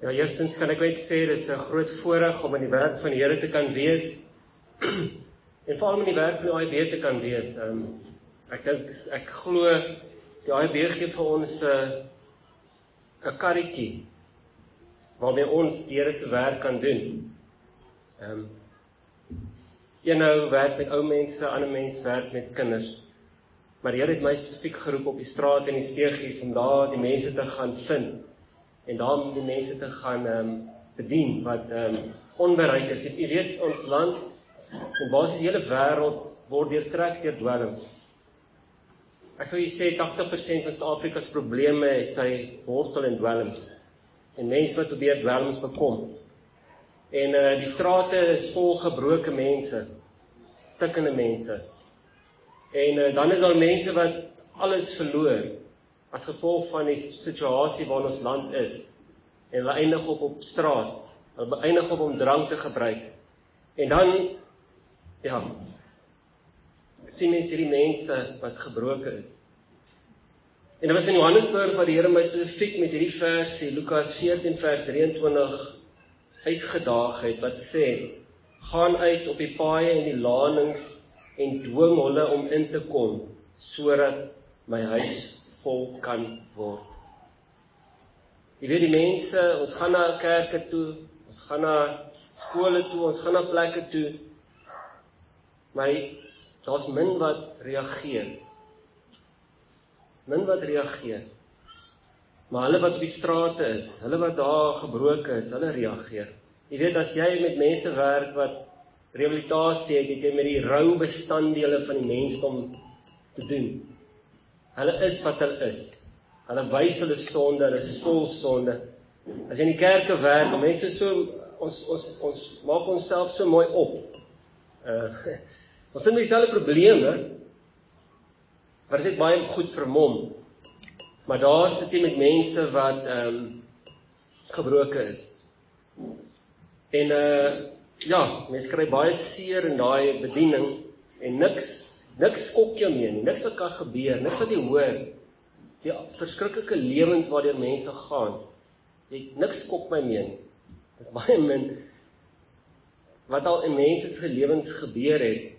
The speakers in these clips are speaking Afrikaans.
Ja, eerstens kan ek net sê, dit is 'n groot voorreg om in die werk van die Here te kan wees, en veral in die werk van die AIB te kan wees. Ek glo, die AIB gee vir ons 'n karretjie, waarmee ons die Here se werk kan doen. Een nou werk met ou mense, ander mense werk met kinders. Maar die Here het my spesifiek geroep op die straat en die steegies om daar die mense te gaan vind. En daar die mense te gaan bedien wat onbereik is. Jy weet, ons land en basies die hele wêreld word deurtrek deur dwelms. Ek sou sê 80% van Suid-Afrika se probleme het sy wortel in dwelms. En mense wat probeer dwelms bekom. En die strate is vol gebroke mense, stikkende mense. En dan is daar mense wat alles verloor as gevolg van die situasie waarin ons land is. En hulle eindig op straat. Hulle eindig op om drank te gebruik. En dan, ja, sien mens hierdie mense wat gebroken is. En dit was in Johannesburg wat die Here my spesifiek met hierdie versie, Lukas 14 vers 23, uitgedaag het, wat sê, gaan uit op die paaie en die lanings en dwing hulle om in te kom, sodat my huis vol kan word. Jy weet die mense, ons gaan na kerke toe, ons gaan na skole toe, ons gaan na plekke toe, maar daar's min wat reageer. Min wat reageer. Maar hulle wat op die strate is, hulle wat daar gebroken is, hulle reageer. Jy weet, as jy met mense werk wat rehabilitasie het, het jy met die rou bestanddele van die mensdom te doen. Hulle is wat hulle is. Hulle wys hulle sonde, hulle is vol sonde. As jy in die kerke werk, en mense so, ons maak onsself so mooi op. Ons het dieselfde probleme, maar dit is baie goed vermom. Maar daar sit jy met mense wat gebroken is. En ja, mense kry baie seer in daai bediening, en niks skok jou mee nie, niks wat kan gebeur, niks wat jy hoor, die verskriklike lewens waardeur mense gaan, niks skok my mee nie, dit is baie min, wat al in mense se lewens gebeur het,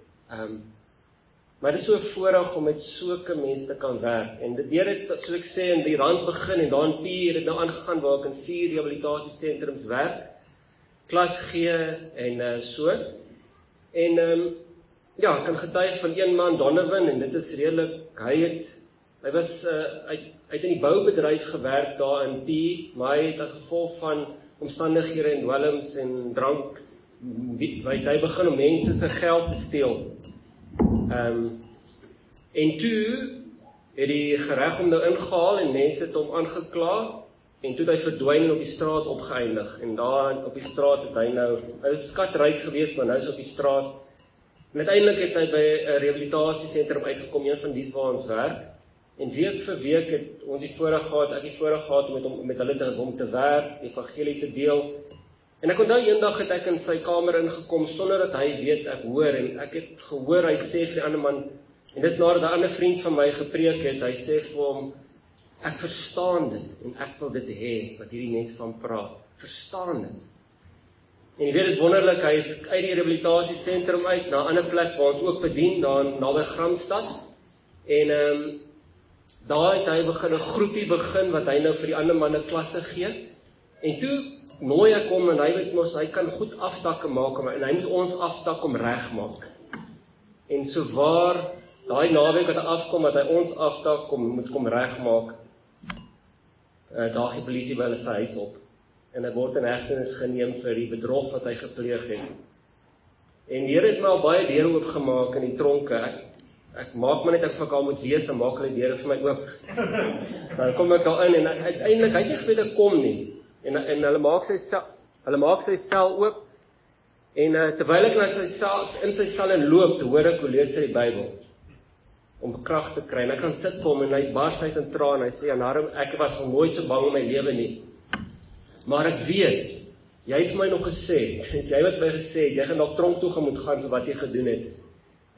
maar dit is so 'n voorreg om met sulke mense te kan werk, en dit het, soos ek sê, in die rand begin, en daar in Pier het nou aangegaan, waar ek in 4 rehabilitasiesentrums werk, klas gee, en so, en ja, ek kan getuig van een man, Donovan, en dit is redelik, hy het in die boubedryf gewerk daar in P, maar hy het as gevolg van omstandighede en dwelms en drank, hy begin om mense se geld te steel. En toe het die gereg hom nou ingehaal en mense het hom aangekla, en toe het hy verdwyn en op die straat opgeëindig, en daar op die straat het hy nou, hy was skatryk geweest, maar nou is op die straat, en uiteindelik het hy by 'n rehabilitasiesentrum uitgekom, een van dies waar ons werk, en week vir week het ons die voorreg gehad om met hulle te werk, die evangelie te deel, en ek onthou eendag het ek in sy kamer ingekom, sonder dat hy weet, ek hoor, en ek het gehoor, hy sê vir die ander man, en dis nadat 'n ander vriend van my gepreek het, hy sê vir hom, ek verstaan dit, en ek wil dit hê, wat hierdie mense van praat, verstaan dit. En jy weet, is wonderlik, hy is uit die rehabilitasiesentrum uit, na 'n ander plek waar ons ook bedien, daar naby Gramstad, en daar het hy 'n groepie begin, wat hy nou vir die ander manne klasse gee, en toe nooi ek hom, en hy weet mos, hy kan goed aftakke maak, en hy moet ons aftak om reg maak. En so waar, daai naweek wat hy afkom, wat hy ons aftak moet kom reg maak, daag die polisie by hulle sy huis op, en hy word in hegtenis geneem vir die bedrog wat hy gepleeg het. En die Here het my al baie deure oopgemaak in die tronke, ek maak maar net ek vir moet wees, en maak hulle deure vir my oop. Dan kom ek daar in, en uiteindelik, hy het nie geweet ek kom nie, en hulle maak sy sel oop, en terwyl ek in sy sel loop, hoor ek hoe lees hy die Bybel, om krag te kry, en ek kan sit vir hom, en hy bars uit in traan, hy sê, ek was nog nooit so bang in my lewe nie, maar ek weet, jy het vir my nog gesê, jy wat my gesê, jy gaan nog tronk toe moet gaan vir wat jy gedoen het,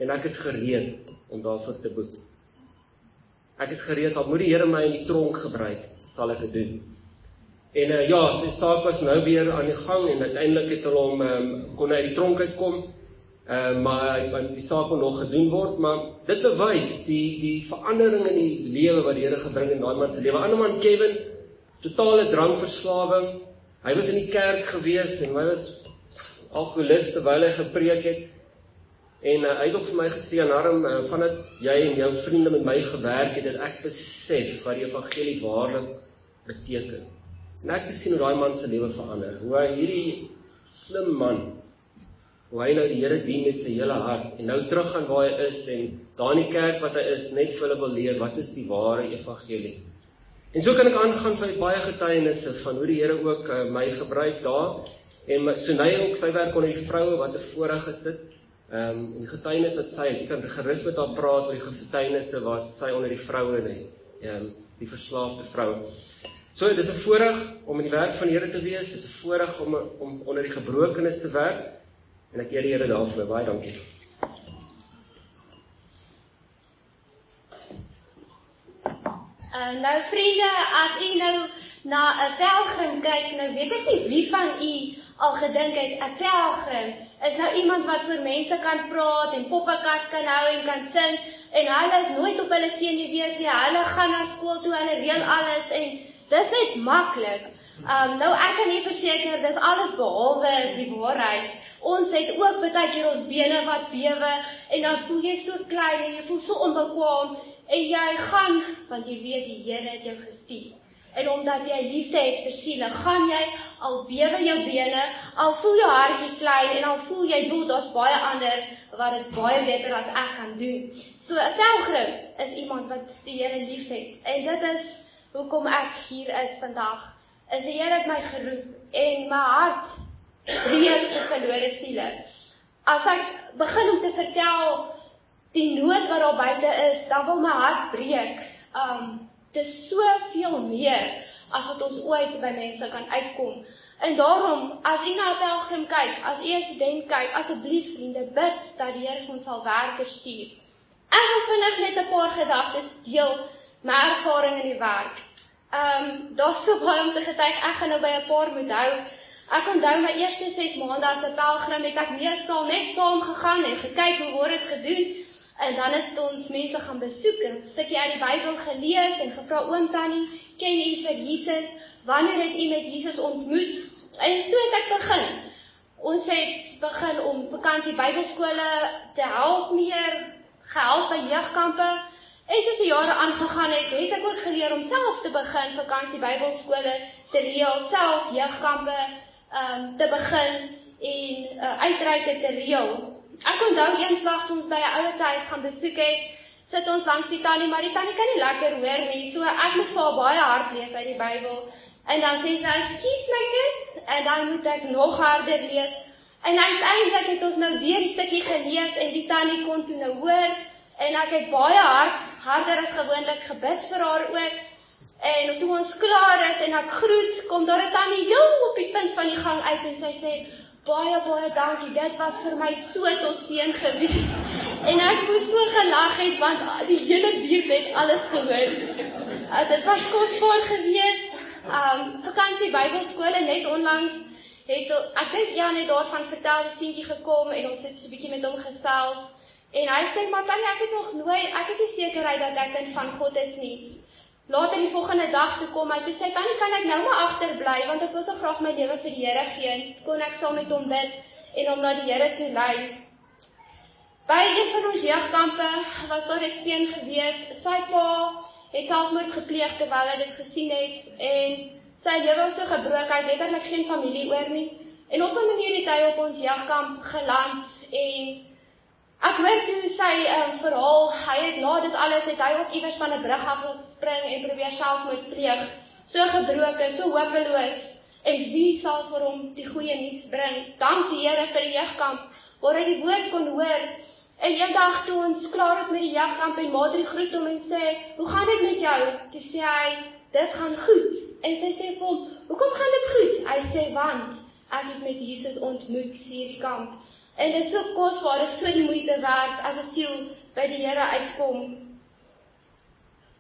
en ek is gereed om daarvoor te boet. Ek is gereed, al moet die Here my in die tronk gebruik, sal ek dit doen. En ja, sy saak was nou weer aan die gang en uiteindelik het hulle hom kon uit die tronk uitkom, maar die saak kon nog gedoen word, maar dit bewys die verandering in die lewe wat die Here gebring in daai man se lewe. Ander man Kevin, totale drankverslawing, hy was in die kerk gewees en hy was alkoholist terwyl hy gepreek het, en hy het ook vir my gesê, Anarm, vandat jy en jou vriende met my gewerk het, het ek besef wat die evangelie waarlik beteken. En ek te sien hoe daai man se lewe verander, hoe hy hierdie slim man, hoe hy nou die Here dien met sy hele hart, en nou terug gaan waar hy is, en daar in die kerk wat hy is, net vir hulle wil leer, wat is die ware evangelie. En so kan ek aangaan van baie getuienisse, van hoe die Here ook my gebruik daar, en Sunay ook, sy werk onder die vroue, wat 'n voorreg is dit, en die getuienis wat sy het, jy kan gerus met haar praat oor die getuienisse wat sy onder die vroue het, die verslaafde vrou. So, dit is 'n voorreg om in die werk van die Here te wees, dit is 'n voorreg om onder die gebrokenis te werk, en ek eer die Here daarvoor, baie dankie. Nou vriende, as u nou na 'n pelgrim kyk, nou weet ek nie wie van u al gedink het, 'n pelgrim is nou iemand wat vir mense kan praat en poppekas kan hou en kan sing, en hulle is nooit op hulle senuwees nie, hulle gaan na skool toe, hulle reël alles, en dis net maklik. Nou ek kan nie verseker, dis alles behalwe die waarheid. Ons het ook baie keer ons bene wat bewe, en dan voel jy so klein, en jy voel so onbekwaam, en jy gaan, want jy weet die Here het jou gestuur. En omdat jy liefde het vir siele, gaan jy, al bewe jou bene, al voel jou hartjie klein, en al voel jy, joh, daar's baie ander, wat het baie beter as ek kan doen. So, 'n pelgrim is iemand wat die Here lief het, en dit is hoekom ek hier is vandag, is die Here het my geroep, en my hart breek vir verlore siele. As ek begin om te vertel die nood wat daar buite is, dan wil my hart breek. Dit is soveel meer as wat ons ooit by mense kan uitkom. En daarom, as u na 'n pelgrim kyk, as u 'n student kyk, asseblief vriende, bid dat die Here vir ons sal werkers stuur. Ek wil vinnig net 'n paar gedagtes deel, my ervaring in die werk. Daar's so baie om te getuig, ek gaan nou by 'n paar moet hou. Ek onthou my eerste 6 maande as 'n pelgrim, het ek meestal net saam gegaan en gekyk hoe word dit gedoen. En dan het ons mense gaan besoek en 'n stukkie uit die Bybel gelees en gevra, oom Tannie, ken u vir Jesus? Wanneer het u met Jesus ontmoet? En so het ek begin. Ons het begin om vakansie Bybelskole te help meer, gehelp by jeugkampe. En soos die jare aangegaan het ek ook geleer om self te begin vakansie Bybelskole te reël, self jeugkampe te begin en uitreike te reël. Ek onthou eendag toe ons by 'n ouer huis gaan besoek het, sit ons langs die tannie, maar die tannie kan nie lekker hoor nie, so ek moet vir haar baie hard lees uit die Bybel. En dan sê sy, "Excuse my kind," en dan moet ek nog harder lees. En uiteindelik het ons nou weer die stukkie gelees en die tannie kon toe nou hoor, en ek het baie harder as gewoonlik gebid vir haar ook. En toe ons klaar is en ek groet, kom daar 'n tannie heel op die punt van die gang uit en sy sê, baie dankie, dit was vir my so tot seën gewees. En ek moes so gelag het, want die hele buurt het alles gehoor. Dit was kosbaar gewees. Vakansie Bybelskole net onlangs, ek dink Jan het daarvan vertel, die seentjie gekom, en ons het so 'n bietjie met hom gesels. En hy sê, maar Tannie, ek het nie sekerheid dat ek kind van God is nie. Later die volgende dag toe kom hy, toe sê, Tannie, kan ek nou maar agterbly, want ek wil so graag my lewe vir die Here gee, kon ek saam met hom bid, en hom na die Here toe lei. By een van ons jeugkampe was daar 'n seun gewees, sy pa het selfmoord gepleeg terwyl hy dit gesien het, en sy lewe was so gebroken, hy het letterlik geen familie oor nie, en op 'n manier het hy op ons jeugkamp geland, en ek hoor toe sy verhaal, hy het na dit alles, het hy ook iewers van 'n brug af gespring en probeer selfmoord pleeg, so gebroken, so hopeloos, en wie sal vir hom die goeie nuus bring? Dank die Here vir die jeugkamp, waar hy die woord kon hoor. En eendag toe ons klaar is met die jeugkamp en Madrie groet hom en sê, hoe gaan dit met jou? Toe sê hy, dit gaan goed. En sy sê vir hom, hoekom gaan dit goed? Hy sê, want ek het met Jesus ontmoet hier die kamp. En dit is so kosbaar, dit is so die moeite werd as 'n siel by die Here uitkom.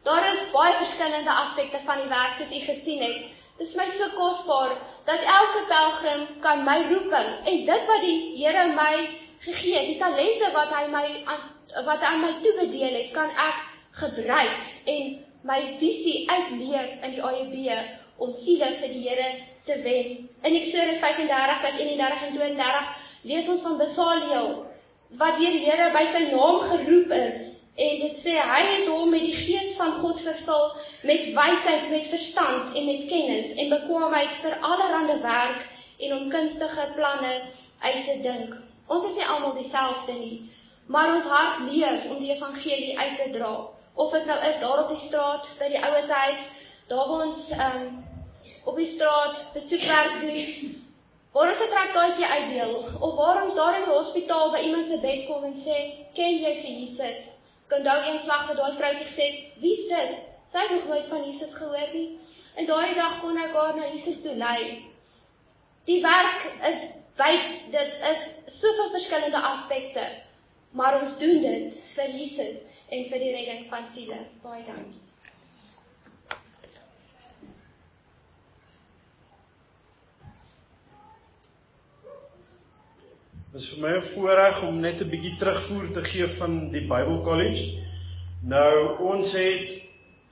Daar is baie verskillende aspekte van die werk, soos u gesien het. Dis my so kosbaar, dat elke pelgrim kan my roeping, en dit wat die Here my gegee, die talente wat hy aan my toebedeel het, kan ek gebruik, en my visie uitleef in die AJB, om siele vir die Here te wen. In Eksodus 35 vers 31 en 32, lees ons van Besaliel, wat deur die Here by sy naam geroep is, en dit sê, hy het hom met die gees van God vervul, met wysheid, met verstand en met kennis, en bekwaamheid vir allerhande werk, en om kunstige planne uit te dink. Ons is nie almal dieselfde nie, maar ons hart leef om die evangelie uit te dra. Of dit nou is daar op die straat, by die ouete huis, daar waar ons op die straat besoekwerk doen, waar ons 'n traktaatjie uitdeel, of waar ons daar in die hospitaal by iemand se bed kom en sê, ken jy vir Jesus? Kan daar een slag vir daai vroukie gesê, wie is dit? Sy het nog nooit van Jesus gehoor nie. En daardie dag kon ek haar na Jesus toe lei. Die werk is wyd, dit is soveel verskillende aspekte, maar ons doen dit vir Jesus en vir die redding van siele. Baie dankie. Dit is vir my 'n voorreg om net 'n bietjie terugvoer te gee van die Bible College. Nou, ons het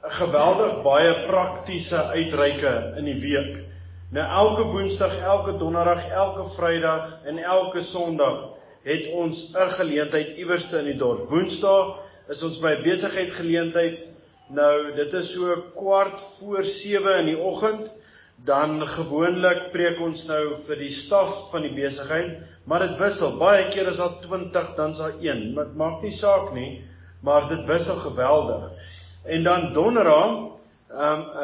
'n geweldig baie praktiese uitreike in die week. Nou, elke woensdag, elke donderdag, elke vrydag en elke sondag het ons 'n geleentheid iewerste in die dorp. Woensdag is ons by 'n besigheid geleentheid. Nou, dit is so 7:15 in die oggend. Dan gewoonlik preek ons nou vir die staf van die besigheid, maar dit wissel, baie keer is daar 20, dan is daar 1, dit maak nie saak nie, maar dit wissel geweldig. En dan donderdag,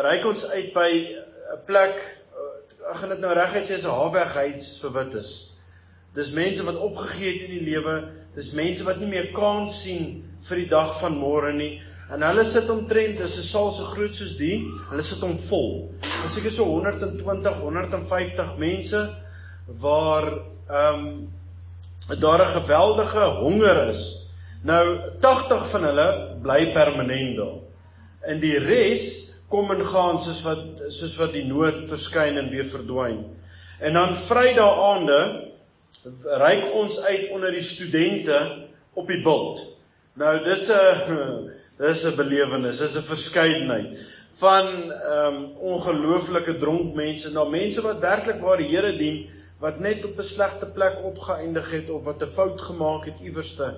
reik ons uit by 'n plek, ek gaan dit nou reguit sê, is 'n haarweghuis vir wites. Dis mense wat opgegee het in die lewe, dis mense wat nie meer kans sien vir die dag van môre nie, en hulle sit omtrent, dis 'n saal so groot soos die, hulle sit hom vol. Dis seker so 120, 150 mense, waar daar 'n geweldige honger is. Nou, 80 van hulle bly permanent daar. En die res kom en gaan soos wat die nood verskyn en weer verdwyn. En dan Vrydag aande reik ons uit onder die studente op die bult. Nou, dis 'n belewenis, dis 'n verskeidenheid van ongelooflike dronk mense, na mense wat werklik waar die Here dien, wat net op 'n slegte plek opgeëindig het, of wat 'n fout gemaak het iewerste.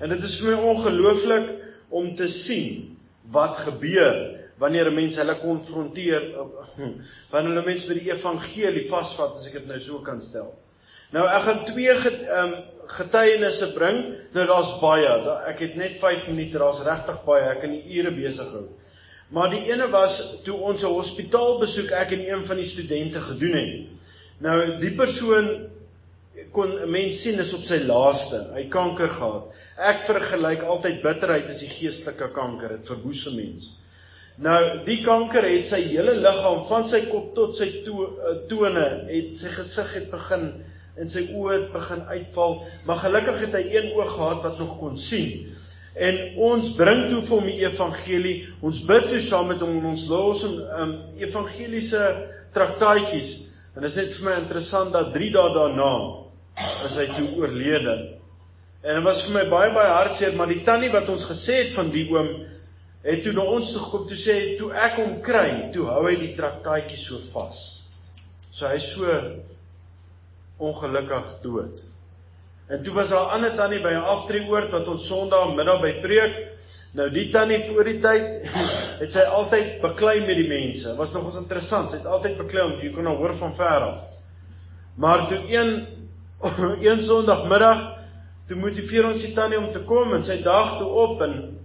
En dit is vir my ongelooflik om te sien wat gebeur wanneer 'n mens hulle konfronteer, wanneer hulle mense by die evangelie vasvat, as ek dit nou so kan stel. Nou, ek gaan 2 getuienisse bring. Nou, daar's baie, ek het net 5 minute, daar's regtig baie, ek kan die ure besig hou. Maar die ene was, toe ons 'n hospitaalbesoek ek en een van die studente gedoen het. Nou, die persoon kon 'n mens sien is op sy laaste, hy het kanker gehad. Ek vergelyk altyd bitterheid as die geestelike kanker, dit verwoes 'n mens. Nou, die kanker het sy hele liggaam, van sy kop tot sy tone, het sy gesig het begin, en sy oë het begin uitval, maar gelukkig het hy een oog gehad wat nog kon sien. En ons bring toe vir hom die evangelie, ons bid toe saam met hom, ons los hom evangeliese traktaatjies, en dit is net vir my interessant dat 3 dae daarna is hy toe oorlede. En dit was vir my baie hartseer, maar die tannie wat ons gesê het van die oom, het toe na ons toe gekom, toe sê, toe ek hom kry, toe hou hy die traktaatjie so vas. So hy is so ongelukkig dood. En toe was daar 'n ander tannie by 'n aftreeoord wat ons Sondag middag by preek. Nou die tannie voor die tyd het sy altyd beklei met die mense. Was nogals interessant, sy het altyd beklei, want jy kon nou hoor van ver af. Maar toe een Sondagmiddag, toe motiveer ons die tannie om te kom, en sy daag toe op, en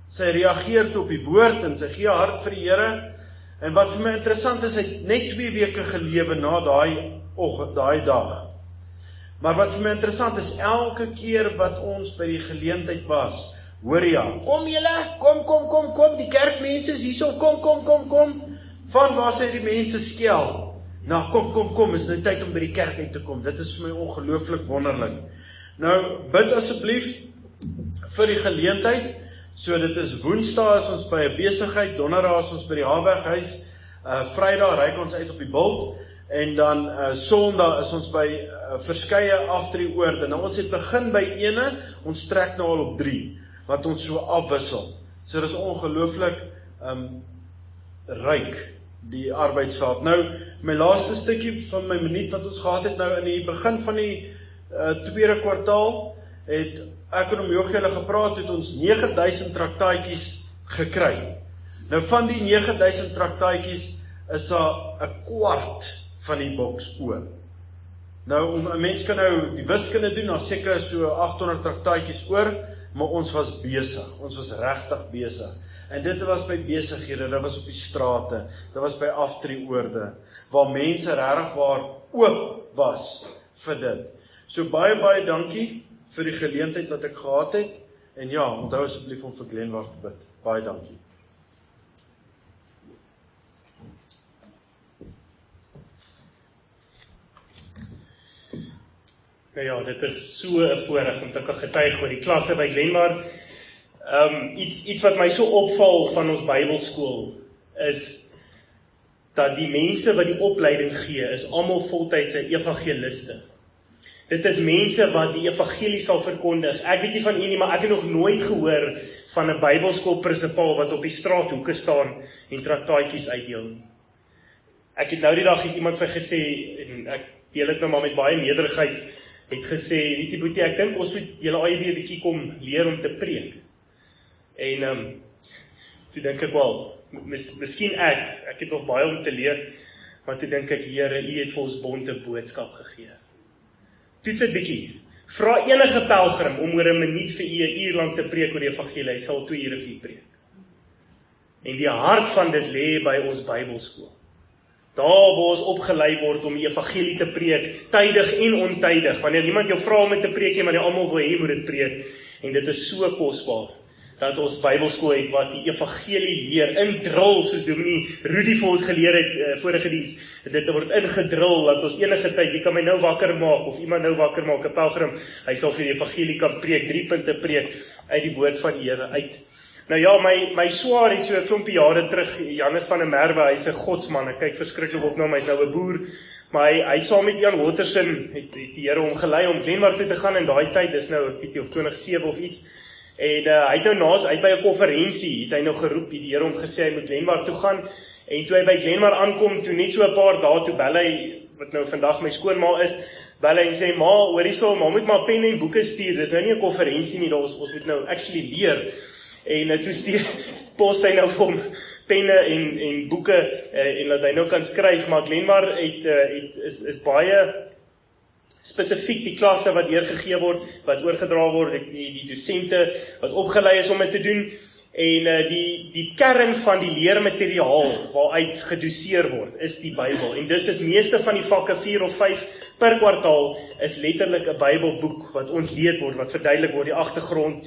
sy reageer toe op die woord, en sy gee haar hart vir die Here. En wat vir my interessant is, hy het net 2 weke gelewe na daai dag. Maar wat vir my interessant is, elke keer wat ons by die geleentheid was, hoor ja, kom julle, kom, die kerkmense is hierso, kom, van waar sy die mense skel, nou kom, is nou tyd om by die kerk uit te kom, dit is vir my ongelooflik wonderlik. Nou, bid asseblief vir die geleentheid, so dit is Woensdag is ons by 'n besigheid, Donderdag is ons by die haarweghuis, Vrydag reik ons uit op die bult, en dan Sondag is ons by verskeie afdrieoorde. Nou ons het begin by ene, ons trek nou al op 3, wat ons so afwissel. So dit is ongelooflik ryk, die arbeidsveld. Nou, my laaste stukkie van my minuut wat ons gehad het, nou in die begin van die tweede kwartaal, het ek en Jogie hulle gepraat, het ons 9000 traktaatjies gekry. Nou van die 9000 traktaatjies is daar 1/4 van die boks oor. Nou, 'n mens kan nou die wiskunde doen, dan seker so 800 traktaatjies oor, maar ons was besig, ons was regtig besig. En dit was by besighede, dit was op die strate, dit was by afdrieoorde, waar mense regtig waar oop was vir dit. So baie dankie vir die geleentheid wat ek gehad het, en ja, onthou asseblief om vir Glenward te bid. Baie dankie. Nou ja, dit is so 'n voorreg om te kan getuig oor die klasse by Glenward. Iets wat my so opval van ons Bybelskool is dat die mense wat die opleiding gee, is almal voltydse evangeliste. Dit is mense wat die evangelie sal verkondig. Ek weet nie van u nie, maar ek het nog nooit gehoor van 'n Bybelskoolprinsipaal wat op die straathoeke staan en traktaatjies uitdeel nie. Ek het nou die dag iemand vir gesê, en ek deel dit nou maar met baie nederigheid, het gesê, weet jy Boetie, ek dink ons moet julle al weer 'n bietjie kom leer om te preek. En toe dink ek wel, miskien ek het nog baie om te leer, maar toe dink ek, Here, u het vir ons bonte boodskap gegee. Toets dit bietjie. Vra enige pelgrim om oor 'n minuut vir u 'n uur lank te preek oor die evangelie, hy sal 2 ure vir u preek. En die hart van dit lê by ons Bybelskool. Daar waar ons opgelei word om die evangelie te preek, tydig en ontydig. Wanneer niemand jou vra om dit te preek, maar jy almal wil hê moet dit preek. En dit is so kosbaar dat ons Bybelskool het wat die evangelie leer, indrul, soos Dominee Rudy vir ons geleer het vorige diens. Dit word ingedrul, dat ons enige tyd, die kan my nou wakker maak, of iemand nou wakker maak, 'n pelgrim, hy sal vir die evangelie kan preek, 3 punte preek, uit die woord van die Here uit. Nou ja, my swaar het so 'n klompie jare terug, Janus van der Merwe, hy's 'n godsman, ek kyk verskriklik op na hom, hy's nou 'n boer, maar hy saam met Jan Watterson, het die Here hom gelei om Glenward toe te gaan, in daai tyd, dis nou, ek weet nie of 2007 of iets, en hy het nou hy by 'n konferensie, het hy nou geroep, die Here hom gesê, hy moet Glenward toe gaan, en toe hy by Glenward aankom, toe net so 'n paar dae, toe bel hy, wat nou vandag my skoonma is, bel hy en sê, ma, hoor hierso, ma moet maar penne en boeke stuur, dis nou nie 'n konferensie nie, ons moet nou actually leer, en toe pos hy nou vir hom penne en boeke, en dat hy nou kan skryf, maar Glenward is baie spesifiek die klasse wat deurgegee word, wat oorgedra word, die dosente wat opgelei is om dit te doen, en die kern van die leermateriaal waaruit gedoseer word, is die Bybel, en dis is meeste van die vakke 4 of 5 per kwartaal, is letterlik 'n Bybelboek wat ontleed word, wat verduidelik word, die agtergrond,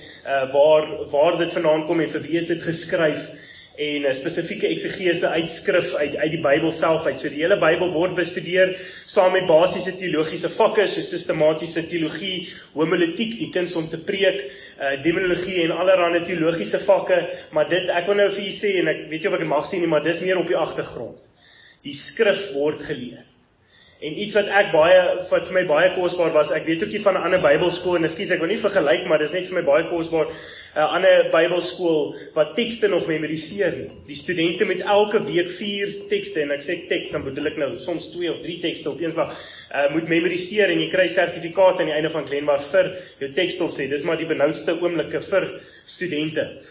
waar dit vandaan kom en vir wie is dit geskryf, en spesifieke eksegese uitskrif uit die Bybel self uit. So die hele Bybel word bestudeer saam met basiese teologiese vakke, so sistematiese teologie, homiletiek, die kuns om te preek, demonologie en allerlei teologiese vakke, maar dit, ek wil nou vir julle sê, en ek weet nie of ek dit mag sê nie, maar dis meer op die agtergrond. Die skrif word geleer. En iets wat vir my baie kosbaar was, ek weet ook nie van 'n ander Bybelskool, en ekskuus, ek wil nie vergelyk, maar dis net vir my baie kosbaar, 'n ander Bybelskool wat tekste nog memoriseer nie. Die studente met elke week 4 tekste, en ek sê teks, dan bedoel ek nou soms 2 of 3 tekste op een slag, moet memoriseer, en jy kry sertifikaat aan die einde van Glenward vir jou tekstopset. Dis maar die benoudste oomblikke vir studente.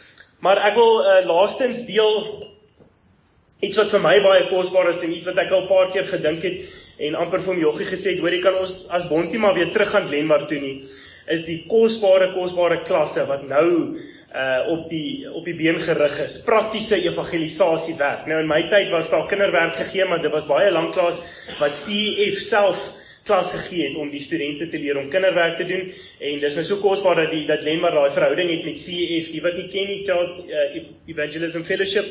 Maar ek wil laastens deel iets wat vir my baie kosbaar is, en iets wat ek al 'n paar keer gedink het, en amper vir Jogie gesê het, hoor, jy kan ons as Bontie maar weer terug aan Glenward toe nie, is die kosbare klasse wat nou op die been gerig is, praktiese evangelisasiewerk. Nou in my tyd was daar kinderwerk gegee, maar dit was baie lank klas wat CEF self klas gegee het om die studente te leer om kinderwerk te doen, en dis nou so kosbaar dat Glenward daai verhouding het met CEF, die wat nie ken nie, Child Evangelism Fellowship,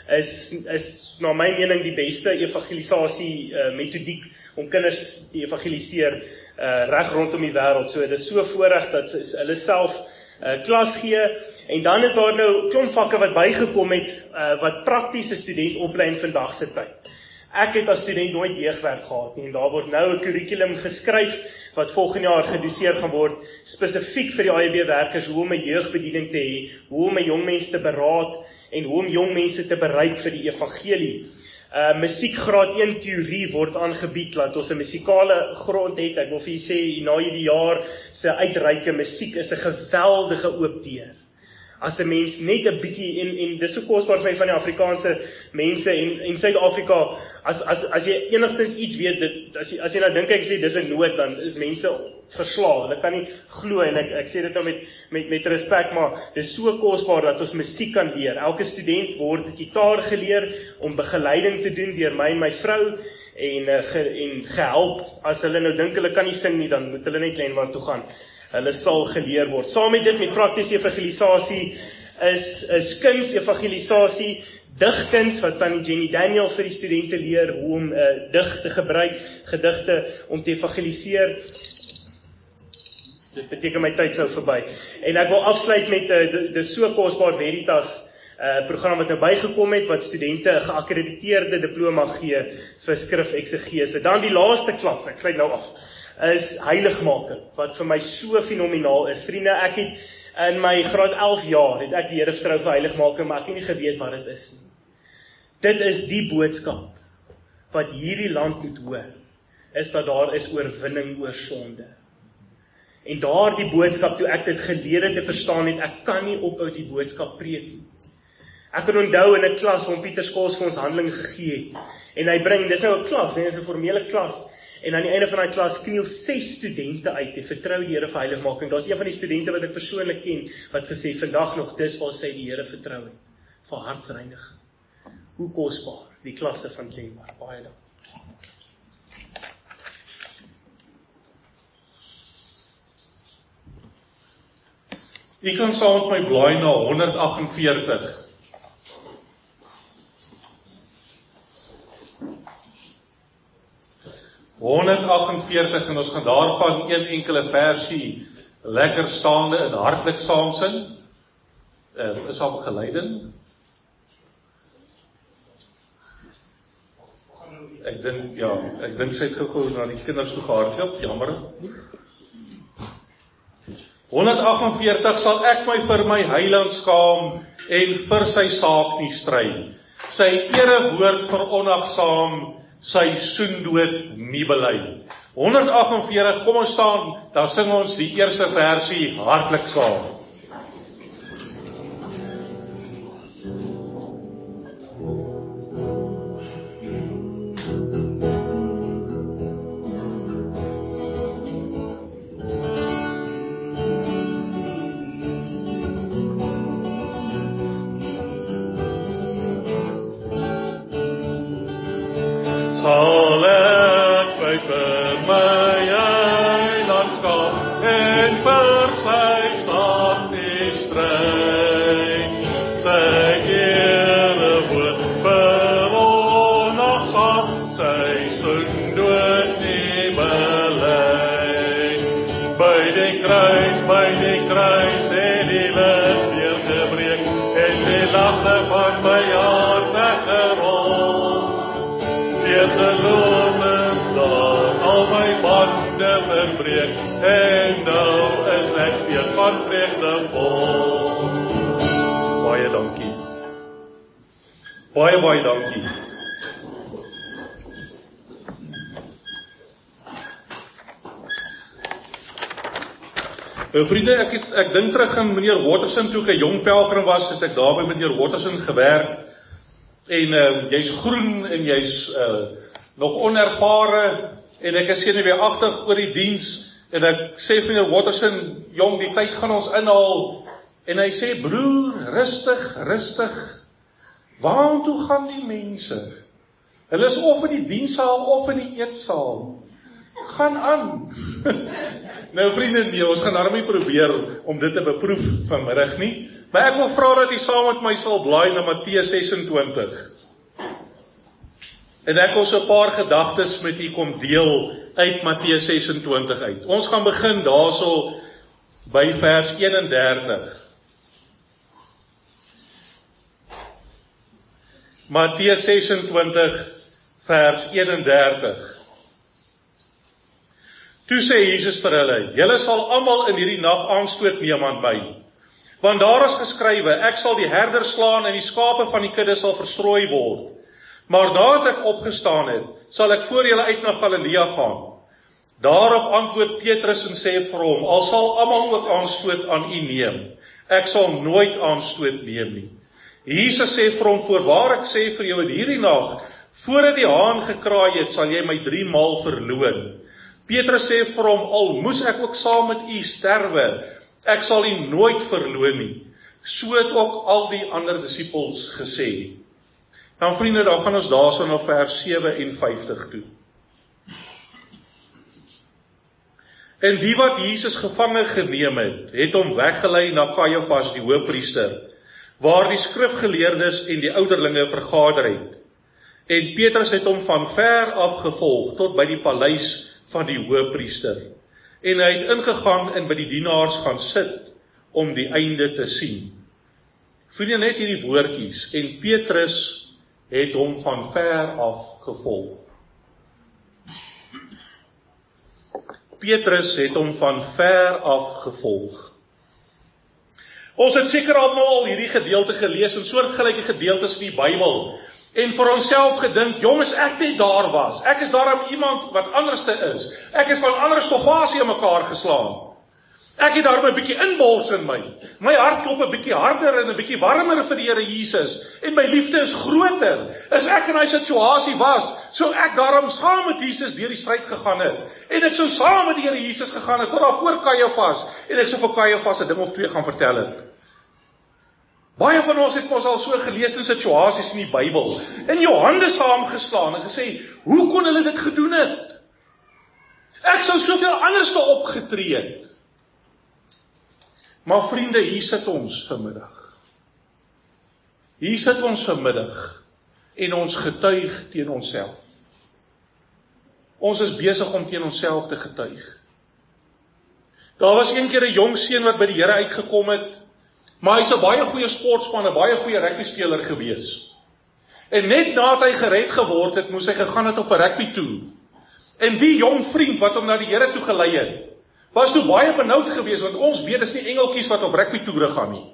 is na my mening die beste evangelisasie metodiek om kinders te evangeliseer reg rondom die wêreld. So dit is so voorreg dat hulle self klas gee, en dan is daar nou klomp vakke wat bygekom het wat praktiese student oplei in vandag se tyd. Ek het as student nooit jeugwerk gehad nie, en daar word nou 'n kurrikulum geskryf, wat volgende jaar gedoseer gaan word, spesifiek vir die AEB-werkers, hoe om 'n jeugbediening te hê, hoe om 'n jong mens te beraad, en hoe om jong mense te bereik vir die evangelie. Musiekgraad 1 teorie word aangebied, laat ons 'n musikale grond het. Ek wil vir julle sê, na hierdie jaar se uitreike musiek is 'n geweldige oop deur. As 'n mens net 'n bietjie, en dis so kosbaar vir my van die Afrikaanse mense, en Suid-Afrika, as jy enigstens iets weet, as jy nou dink ek sê dis 'n nood, dan is mense verslae. Hulle kan nie glo, en ek sê dit nou met respek, maar dis so kosbaar dat ons musiek kan leer. Elke student word gitaar geleer om begeleiding te doen deur my en my vrou, en gehelp. As hulle nou dink hulle kan nie sing nie, dan moet hulle net Glenmar toe gaan. Hulle sal geleer word. Saam met dit, met praktiese evangelisasie, is kuns-evangelisasie, digkuns, wat Tannie Jenny Daniel vir die studente leer, hoe om dig te gebruik, gedigte om te evangeliseer. Dit beteken my tyd sou verby. En ek wil afsluit met dis so kosbaar Veritas program wat nou bygekom het, wat studente 'n geakkrediteerde diploma gee vir skrifeksegese. Dan die laaste klas, ek sluit nou af, is heiligmaking, wat vir my so fenomenaal is. Vriende, ek het in my graad 11 jaar, het ek die Here vertrou vir heiligmaking, maar ek het nie geweet wat dit is nie. Dit is die boodskap wat hierdie land moet hoor, is dat daar is oorwinning oor sonde. En daardie boodskap, toe ek dit geleer te verstaan het, ek kan nie ophou die boodskap preek nie. Ek kan onthou in 'n klas, waar Pieter Skols vir ons Handelinge gegee het, en hy bring, dis nou 'n klas, en dis 'n formele klas, en aan die einde van die klas kniel 6 studente uit, en vertrou die Here vir heiligmaking. Daar's een van die studente wat ek persoonlik ken, wat gesê, vandag nog, dis waar sy die Here vertrou het, vir hartsreiniging. Hoe kosbaar, die klasse van Glenmar, baie dankie. U kan saam met my blaai na 148. En ons gaan daarvan een enkele versie lekker staande en hartlik saam sing. Is al begeleiding? Ek dink sy het gou na die kinders toe gehardloop, jammer. 148 sal ek my vir my heiland skaam en vir sy saak nie stry. Sy erewoord veronagsaam, sy soendood nie bely. 148, kom ons staan, dan sing ons die eerste versie hartlik saam. Sal ek by vir my heiland skaam en vir sy saak nie stry. Sy erewoord veronagsaam, sy soendood nie bely. By die kruis het die lig deurgebreek en die laste van my hart weggerol. Deur geloof is daar al my bande verbreek, en nou is ek steeds van vreugde vol. Baie dankie. Baie dankie. Vriende, ek dink terug aan meneer Watterson, toe ek 'n jong pelgrim was, het ek daar by meneer Watterson gewerk. En jy's groen en jy's nog onervare en ek is senuweeagtig oor die diens en ek sê vir meneer Watterson, jong, die tyd gaan ons inhaal, en hy sê, broer, rustig, waartoe gaan die mense? Hulle is of in die dienssaal of in die eetsaal. Gaan aan. Nou vriende, nee, ons gaan daarmee probeer om dit te beproef vanmiddag nie. Maar ek wil vra dat jy saam met my sal blaai na Matteus 26. En ek wil so 'n paar gedagtes met u kom deel uit Matteus 26 uit. Ons gaan begin daarso by vers 31. Matteus 26 vers 31. Toe sê Jesus vir hulle, julle sal almal in hierdie nag aanstoot neem aan my. Want daar is geskrywe, ek sal die herder slaan en die skape van die kudde sal verstrooi word. Maar nadat ek opgestaan het, sal ek voor julle uit na Galilea gaan. Daarop antwoord Petrus en sê vir hom, al sal almal ook aanstoot aan u neem, ek sal nooit aanstoot neem nie. Jesus sê vir hom, voorwaar ek sê vir jou in hierdie nag, voordat die haan gekraai het, sal jy my 3 maal verloon. Petrus sê vir hom, al moes ek ook saam met u sterwe, ek sal u nooit verloon nie. So het ook al die ander disippels gesê. Dan vriende, dan gaan ons daarso na vers 57 toe. En die wat Jesus gevange geneem het, het hom weggelei na Kajafas die hoëpriester, waar die skrifgeleerdes en die ouderlinge vergader het. En Petrus het hom van ver af gevolg tot by die paleis van die hoëpriester. En hy het ingegaan en by die dienaars gaan sit om die einde te sien. Vriende, net hierdie woordjies, en Petrus het hom van ver af gevolg. Petrus het hom van ver af gevolg. Ons het seker al hierdie gedeelte gelees en soortgelyke gedeeltes in die Bybel en vir onsself gedink, jongens, ek net daar was. Ek is daarom iemand wat anderste is. Ek is van ander stofasie in mekaar geslaan. Ek het daarom 'n bietjie inbors in my. My hart klop 'n bietjie harder en 'n bietjie warmer vir die Here Jesus. En my liefde is groter. As ek in daai situasie was, sou ek daarom saam met Jesus deur die stryd gegaan het. En ek sou saam met die Here Jesus gegaan het tot daar voor Kajafas. En ek sou vir Kajafas 'n ding of 2 gaan vertel het. Baie van ons het ons al so gelees in situasies in die Bybel. In jou hande saamgeslaan en gesê, hoe kon hulle dit gedoen het? Ek sou soveel anderste opgetree het. Maar vriende, hier sit ons vanmiddag. Hier sit ons vanmiddag en ons getuig teen onsself. Ons is besig om teen onsself te getuig. Daar was een keer 'n jong seun wat by die Here uitgekom het, maar hy's 'n baie goeie sportspan, 'n baie goeie rugbyspeler gewees. En net nadat hy gered geword het, moes hy gegaan het op 'n rugby toe. En die jong vriend wat hom na die Here toe gelei het, was toe baie benoud geweest, want ons weet dis nie engeltjies wat op rugby toere gaan nie.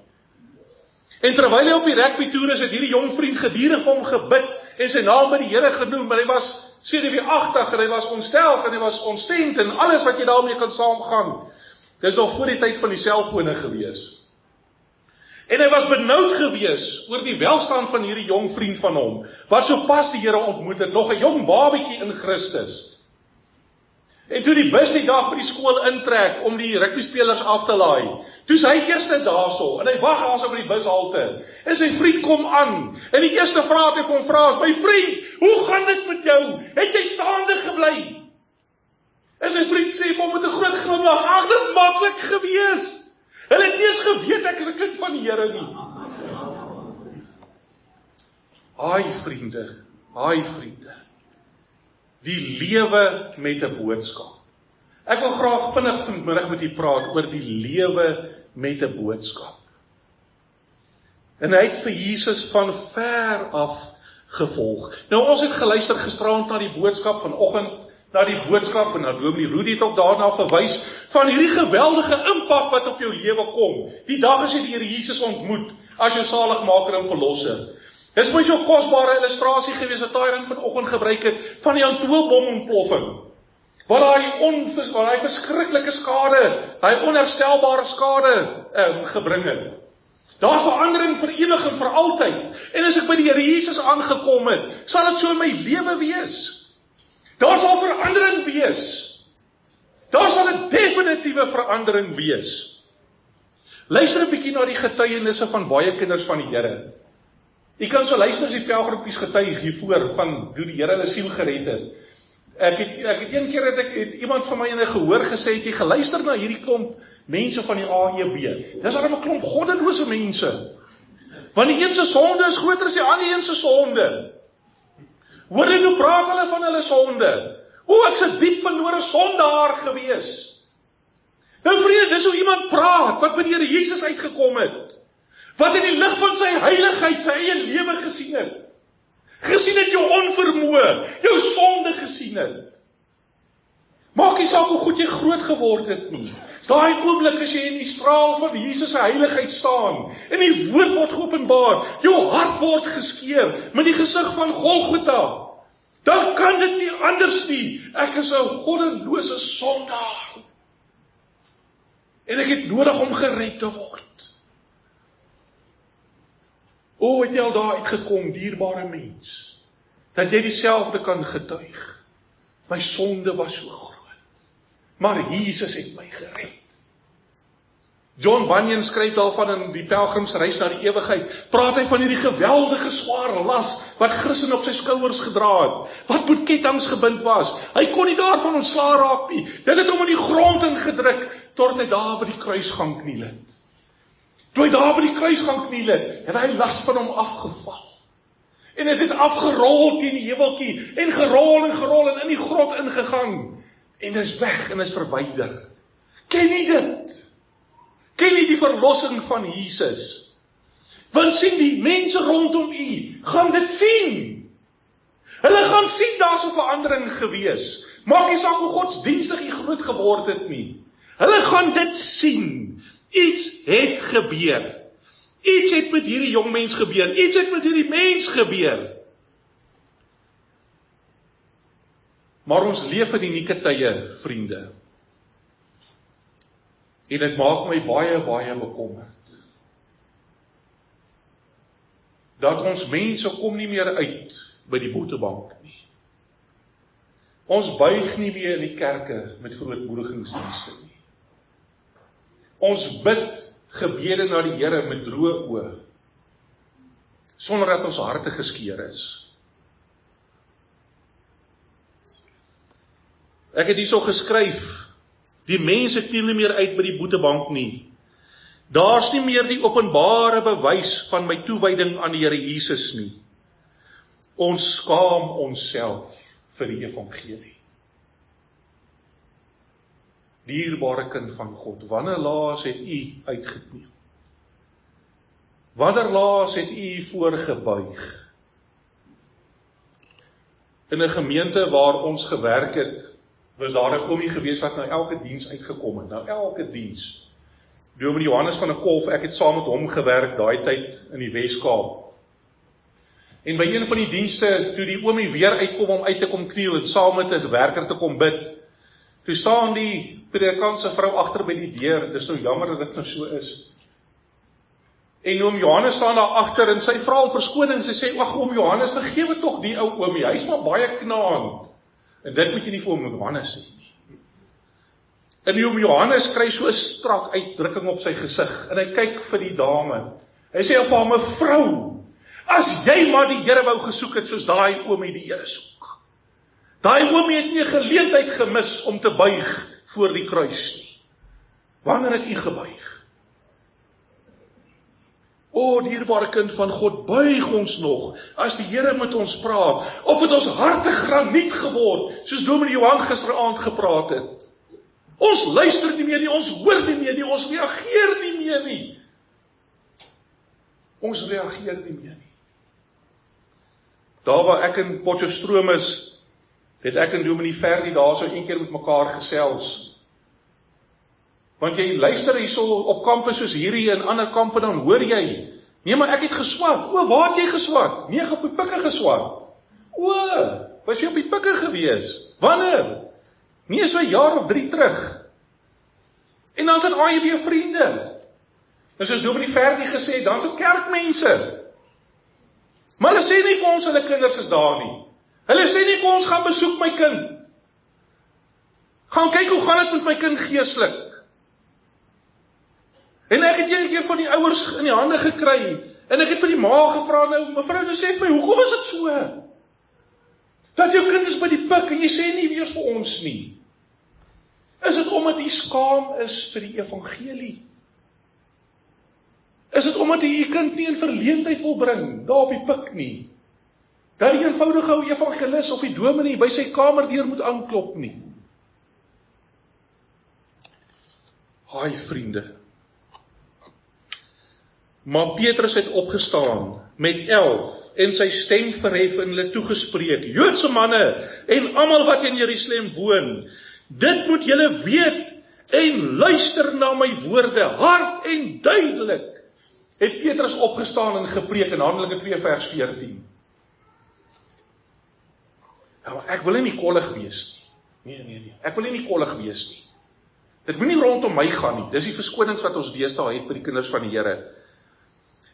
En terwyl hy op die rugby toer is, het hierdie jong vriend gedurig vir hom gebid en sy naam by die Here genoem, maar hy was senuweeagtig en hy was ontsteld en hy was ontstemd en alles wat jy daarmee kan saamgaan. Dis nog voor die tyd van die selfone gewees. En hy was benoud gewees oor die welstand van hierdie jong vriend van hom, wat sopas die Here ontmoet het, nog 'n jong babietjie in Christus. En toe die bus die dag by die skool intrek om die rugbyspelers af te laai, toe is hy eerste daarso en hy wag also by die bushalte. En sy vriend kom aan en die eerste vraag wat hy vir hom vra is, my vriend, hoe gaan dit met jou? Het jy staande gebly? En sy vriend sê vir hom met 'n groot glimlag, ag, dis maklik gewees. Hulle het nie eens geweet ek is 'n kind van die Here nie. Haai vriende. Die lewe met 'n boodskap. Ek wil graag vinnig vanmiddag met u praat oor die lewe met 'n boodskap. En hy het vir Jesus van ver af gevolg. Nou ons het geluister gisterand na die boodskap vanoggend, na die boodskap en na Dominee Rudy het ook daarna verwys van hierdie geweldige impak wat op jou lewe kom. Die dag as jy die Here Jesus ontmoet as jou saligmaker en verlosser. Dis my so kosbare illustrasie gewees wat Tyron vanoggend gebruik het van die atoombomontploffing. Wat daai verskriklike skade, daai onherstelbare skade gebring het. Daar's verandering vir ewig en vir altyd. En as ek by die Here Jesus aangekom het, sal dit so in my lewe wees. Daar sal verandering wees. Daar sal 'n definitiewe verandering wees. Luister 'n bietjie na die getuienisse van baie kinders van die Here. Jy kan so luister as die pelgrimpies getuig hiervoor van hoe die Here hulle siel gered het. Ek het een keer het iemand van my in 'n gehoor gesê, het jy geluister na hierdie klomp mense van die AEB. Dis daarom 'n klomp goddelose mense. Want die een se sonde is groter as die ander een se sonde. Hoor jy hoe praat hulle van hulle sonde? O, ek's 'n diep verlore sondaar gewees. Nou vriende, dis hoe iemand praat wat by die Here Jesus uitgekom het. Wat in die lig van sy heiligheid sy eie lewe gesien het. Gesien het jou onvermoë, jou sonde gesien het. Maak nie saak hoe goed jy groot geword het nie. Daai oomblik as jy in die straal van Jesus se heiligheid staan, en die woord word geopenbaar, jou hart word geskeur met die gesig van Golgotha, dan kan dit nie anders nie. Ek is 'n goddelose sondaar. En ek het nodig om gered te word. O, het jy al daar uitgekom, dierbare mens, dat jy dieselfde kan getuig. My sonde was so groot, maar Jesus het my gered. John Bunyan skryf daarvan in die pelgrimsreis na die ewigheid, praat hy van hierdie geweldige swaar las, wat Christen op sy skouers gedra het, wat met kettinge gebind was. Hy kon nie daarvan ontslae raak nie, dit het hom in die grond ingedruk, tot hy daar by die kruis gaan kniel het. Toe hy daar by die kruis gaan kniel het hy las van hom afgeval. En het afgerol teen die heuweltjie, en gerol en in die grot ingegang. En is weg en is verwyder. Ken jy dit? Ken jy die verlossing van Jesus? Want sien die mense rondom u, gaan dit sien. Hulle gaan sien, daar is 'n verandering gewees. Maak nie saak hoe godsdienstig jy groot geword het nie. Hulle gaan dit sien. Iets het gebeur. Iets het met hierdie jong mens gebeur. Iets het met hierdie mens gebeur. Maar ons leef in unieke tye, vriende. En dit maak my baie, baie bekommerd. Dat ons mense kom nie meer uit by die boetebank nie. Ons buig nie meer in die kerke met verootmoedigingsdienste nie. Ons bid gebede na die Here met droë oë, sonder dat ons harte geskeur is. Ek het hierso geskryf, die mense kniel nie meer uit by die boetebank nie. Daar's nie meer die openbare bewys van my toewyding aan die Here Jesus nie. Ons skaam onsself vir die evangelie. Dierbare kind van God, wanneer laas het u uitgekniel? Wanneer laas het u voorgebuig? In 'n gemeente waar ons gewerk het, was daar 'n oomie gewees wat na elke diens uitgekom het, na elke diens. Dominee Johannes van der Kolf, ek het saam met hom gewerk daai tyd in die Wes-Kaap. En by een van die dienste, toe die oomie weer uitkom om uit te kom kniel en saam met 'n werker te kom bid, toe staan die predikantse vrou agter by die deur. Dis nou jammer dat dit nou so is. En oom Johannes staan daar agter en sy vra om verskoning. Sy sê, "Ag oom Johannes, vergewe tog die ou oomie. Hy's maar baie knaand." En dit moet jy nie vir oom Johannes sê nie. En oom Johannes kry so 'n strak uitdrukking op sy gesig en hy kyk vir die dame. Hy sê vir haar, "Mevrou, as jy maar die Here wou gesoek het soos daai oomie die Here soek. Daai oomie het nie 'n geleentheid gemis om te buig voor die kruis nie. Wanneer het u gebuig? O, dierbare kind van God, buig ons nog, as die Here met ons praat, of het ons harte graniet geword, soos Dominee Johan gisteraand gepraat het. Ons luister nie meer nie, ons hoor nie meer nie, ons reageer nie meer nie. Ons reageer nie meer nie. Daar waar ek in Potchefstroom is, het ek en Dominee Ferdi daar so een keer met mekaar gesels. Want jy luister hierso op kampe soos hierdie en ander kampe, dan hoor jy, nee maar ek het geswat. O, waar het jy geswat? Nee, ek het op die pikke geswat. O, was jy op die pikke gewees? Wanneer? Nee, so 'n jaar of 3 terug. En dan is dit AJB vriende. En soos Dominee Ferdi gesê, dan is dit kerkmense. Maar hulle sê nie vir ons hulle kinders is daar nie. Hulle sê nie vir ons, gaan besoek my kind. Gaan kyk hoe gaan dit met my kind geestelik. En ek het een keer van die ouers in die hande gekry, en ek het vir die ma gevra, nou, mevrou, nou sê vir my, hoekom is dit so? Dat jou kind is by die pik, en jy sê nie weer vir ons nie. Is dit omdat jy skaam is vir die evangelie? Is dit omdat jy kind nie in verleentheid wil bring, daar op die pik nie? Dat die eenvoudige ou evangelis of die dominee by sy kamerdeur moet aanklop nie? Haai vriende. Maar Petrus het opgestaan met 11 en sy stem verhef en hulle toegespreek: Joodse manne en almal wat in Jerusalem woon, dit moet julle weet en luister na my woorde, hard en duidelik. Het Petrus opgestaan en gepreek in Handelinge 2 vers 14. Ja, maar ek wil nie kollig wees nie. Nee. Ek wil nie kollig wees nie. Dit moet nie rondom my gaan nie. Dis die verskonings wat ons deesdae het by die kinders van die Here.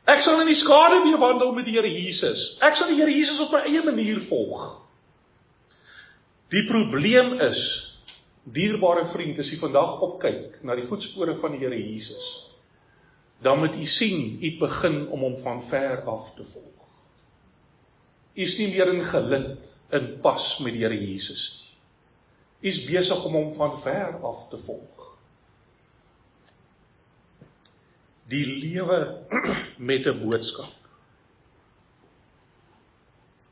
Ek sal in die skaduwee wandel met die Here Jesus. Ek sal die Here Jesus op my eie manier volg. Die probleem is, dierbare vriend, as jy vandag opkyk na die voetspore van die Here Jesus, dan moet jy sien, jy begin om hom van ver af te volg. Jy is nie meer in gelid, in pas met die Here Jesus nie. Jy is besig om hom van ver af te volg. Die lewe met 'n boodskap.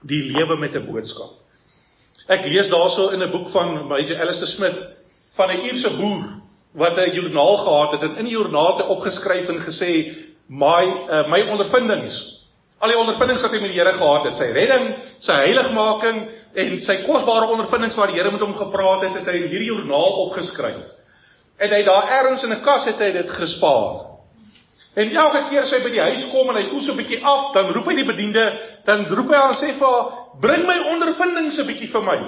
Die lewe met 'n boodskap. Ek lees daarso in 'n boek van Major Alistair Smith van 'n Ierse boer wat 'n joernaal gehad het en in die joernaal het hy opgeskryf en gesê my ondervindings, al die ondervindings wat hy met die Here gehad het, sy redding, sy heiligmaking en sy kosbare ondervindings waar die Here met hom gepraat het, het hy in hierdie joernaal opgeskryf. En hy daar ergens in 'n kas het hy dit gespaar. En elke keer as hy by die huis kom en hy voel so 'n bietjie af, dan roep hy die bediende, dan roep hy aan en sê vir haar, bring my ondervindings 'n bietjie vir my.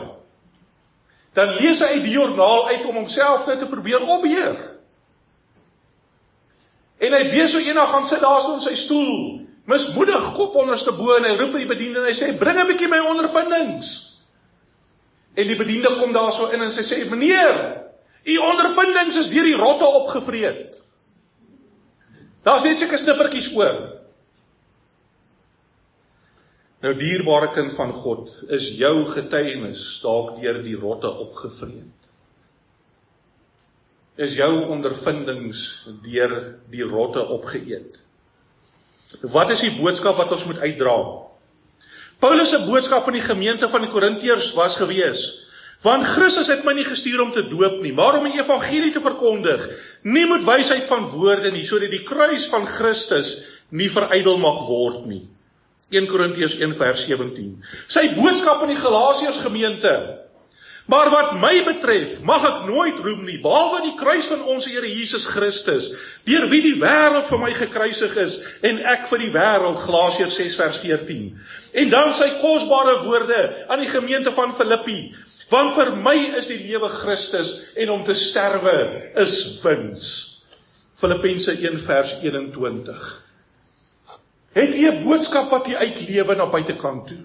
Dan lees hy uit die joernaal uit om homself nou te probeer opbeheer. En hy weet so eendag gaan sit daar so in sy stoel, mismoedig, kop onderste bo, en hy roep die bediende en hy sê, bring 'n bietjie my ondervindings. En die bediende kom daar so in en sy sê, meneer, u ondervindings is deur die rotte opgevreet. Daar's net seker snippertjies oor. Nou, dierbare kind van God, is jou getuienis dalk deur die rotte opgevreet? Is jou ondervindings deur die rotte opgeëet? Wat is die boodskap wat ons moet uitdra? Paulus se boodskap aan die gemeente van die Korintiërs was gewees, want Christus het my nie gestuur om te doop nie, maar om die evangelie te verkondig, nie met wysheid van woorde nie, sodat die kruis van Christus nie verydel mag word nie. 1 Korintiërs 1 vers 17. Sy boodskap aan die Galasiërs gemeente. Maar wat my betref, mag ek nooit roem nie, behalwe die kruis van ons Here Jesus Christus, deur wie die wêreld vir my gekruisig is, en ek vir die wêreld, Galasiërs 6 vers 14. En dan sy kosbare woorde aan die gemeente van Filippi, want vir my is die lewe Christus, en om te sterwe is wins. Filippense 1 vers 21. Het jy 'n boodskap wat jy uitlewe na buitekant toe?